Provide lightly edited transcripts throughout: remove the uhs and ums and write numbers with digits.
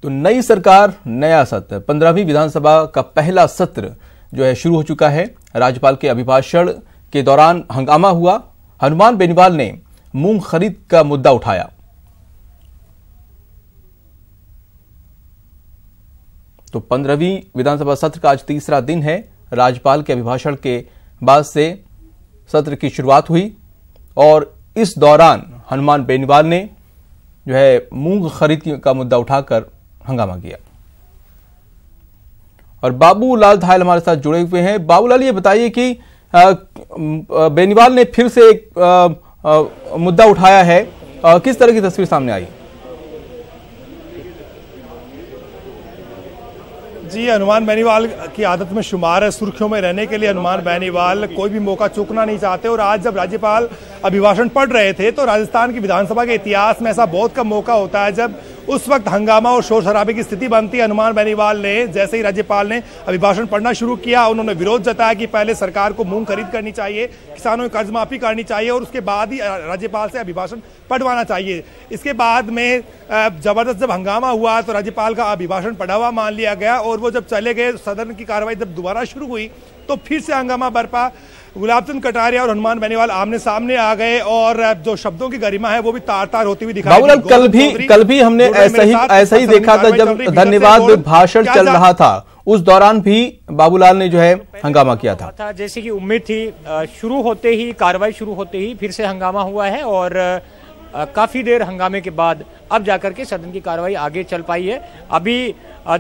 तो नई सरकार नया सत्र 15वीं विधानसभा का पहला सत्र जो है शुरू हो चुका है। राज्यपाल के अभिभाषण के दौरान हंगामा हुआ। हनुमान बेनीवाल ने मूंग खरीद का मुद्दा उठाया। तो 15वीं विधानसभा सत्र का आज तीसरा दिन है। राज्यपाल के अभिभाषण के बाद से सत्र की शुरुआत हुई और इस दौरान हनुमान बेनीवाल ने जो है मूंग खरीद का मुद्दा उठाकर हंगामा किया। और बाबूलाल धायल हमारे साथ जुड़े हुए हैं। बाबूलाल, ये बताइए कि बेनीवाल ने फिर से एक मुद्दा उठाया है, किस तरह की तस्वीर सामने आई? जी, हनुमान बेनीवाल की आदत में शुमार है सुर्खियों में रहने के लिए। हनुमान बेनीवाल कोई भी मौका चूकना नहीं चाहते और आज जब राज्यपाल अभिभाषण पढ़ रहे थे तो राजस्थान की विधानसभा के इतिहास में ऐसा बहुत कम मौका होता है जब उस वक्त हंगामा और शोर शराबे की स्थिति बनती है। हनुमान बेनीवाल ने जैसे ही राज्यपाल ने अभिभाषण पढ़ना शुरू किया, उन्होंने विरोध जताया कि पहले सरकार को मूंग खरीद करनी चाहिए, किसानों की कर्ज माफी करनी चाहिए और उसके बाद ही राज्यपाल से अभिभाषण पढ़वाना चाहिए। इसके बाद में जबरदस्त जब हंगामा हुआ तो राज्यपाल का अभिभाषण पढ़ा हुआ मान लिया गया और वो जब चले गए, सदन की कार्रवाई जब दोबारा शुरू हुई तो फिर से हंगामा बरपा। गुलाबचंद कटारिया और हनुमान बेनीवाल आमने सामने आ गए और जो शब्दों की गरिमा है वो भी तार तार होती हुई दिखाई। बाबूलाल, कल भी हमने ऐसा ही देखा था जब धन्यवाद भाषण चल रहा था, उस दौरान भी बाबूलाल ने जो है हंगामा किया था। जैसे कि उम्मीद थी, शुरू होते ही कार्रवाई शुरू होते ही फिर से हंगामा हुआ है और काफी देर हंगामे के बाद अब जाकर के सदन की कार्रवाई आगे चल पाई है। अभी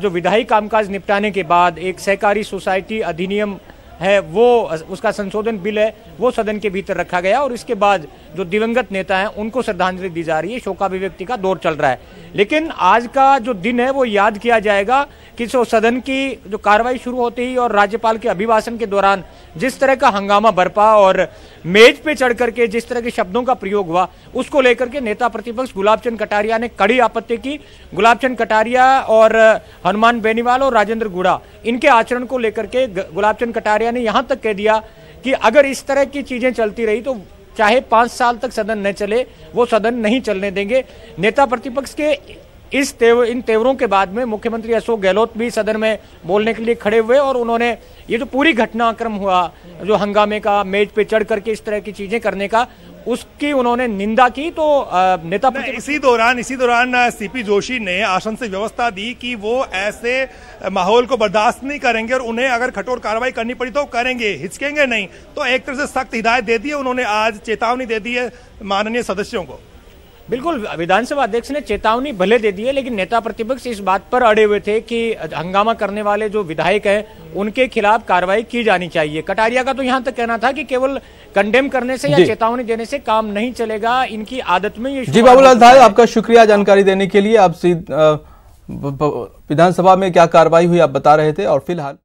जो विधायी कामकाज निपटाने के बाद एक सहकारी सोसाइटी अधिनियम है, वो उसका संशोधन बिल है, वो सदन के भीतर रखा गया और इसके बाद जो दिवंगत नेता हैं उनको श्रद्धांजलि दी जा रही है। शोकाभिव्यक्ति का दौर चल रहा है, लेकिन आज का जो दिन है वो याद किया जाएगा कि सदन की जो कार्रवाई शुरू होते ही और राज्यपाल के अभिभाषण के दौरान जिस तरह का हंगामा बरपा और मेज पे चढ़ करके जिस तरह के शब्दों का प्रयोग हुआ, उसको लेकर के नेता प्रतिपक्ष गुलाबचंद कटारिया ने कड़ी आपत्ति की। गुलाबचंद कटारिया और हनुमान बेनीवाल और राजेंद्र गुड़ा, इनके आचरण को लेकर के गुलाबचंद कटारिया ने यहां तक कह दिया कि अगर इस तरह की चीजें चलती रही तो चाहे 5 साल तक सदन न चले, वो सदन नहीं चलने देंगे। नेता प्रतिपक्ष के इन तेवरों के बाद में मुख्यमंत्री अशोक गहलोत भी सदन में बोलने के लिए खड़े हुए और उन्होंने ये जो पूरी घटनाक्रम हुआ, जो हंगामे का, मेज पे चढ़ करके इस तरह की चीजें करने का, उसकी उन्होंने निंदा की। तो नेता इसी दौरान सीपी जोशी ने आसन से व्यवस्था दी कि वो ऐसे माहौल को बर्दाश्त नहीं करेंगे और उन्हें अगर कठोर कार्रवाई करनी पड़ी तो करेंगे, हिचकेंगे नहीं। तो एक तरह से सख्त हिदायत दे दी है उन्होंने, आज चेतावनी दे दी है माननीय सदस्यों को। बिल्कुल, विधानसभा अध्यक्ष ने चेतावनी भले दे दी है, लेकिन नेता प्रतिपक्ष इस बात पर अड़े हुए थे कि हंगामा करने वाले जो विधायक हैं उनके खिलाफ कार्रवाई की जानी चाहिए। कटारिया का तो यहां तक कहना था कि केवल कंडेम करने से या चेतावनी देने से काम नहीं चलेगा, इनकी आदत में ये। जी बाबूलाल धायल, आपका शुक्रिया जानकारी देने के लिए। आप विधानसभा में क्या कार्रवाई हुई आप बता रहे थे और फिलहाल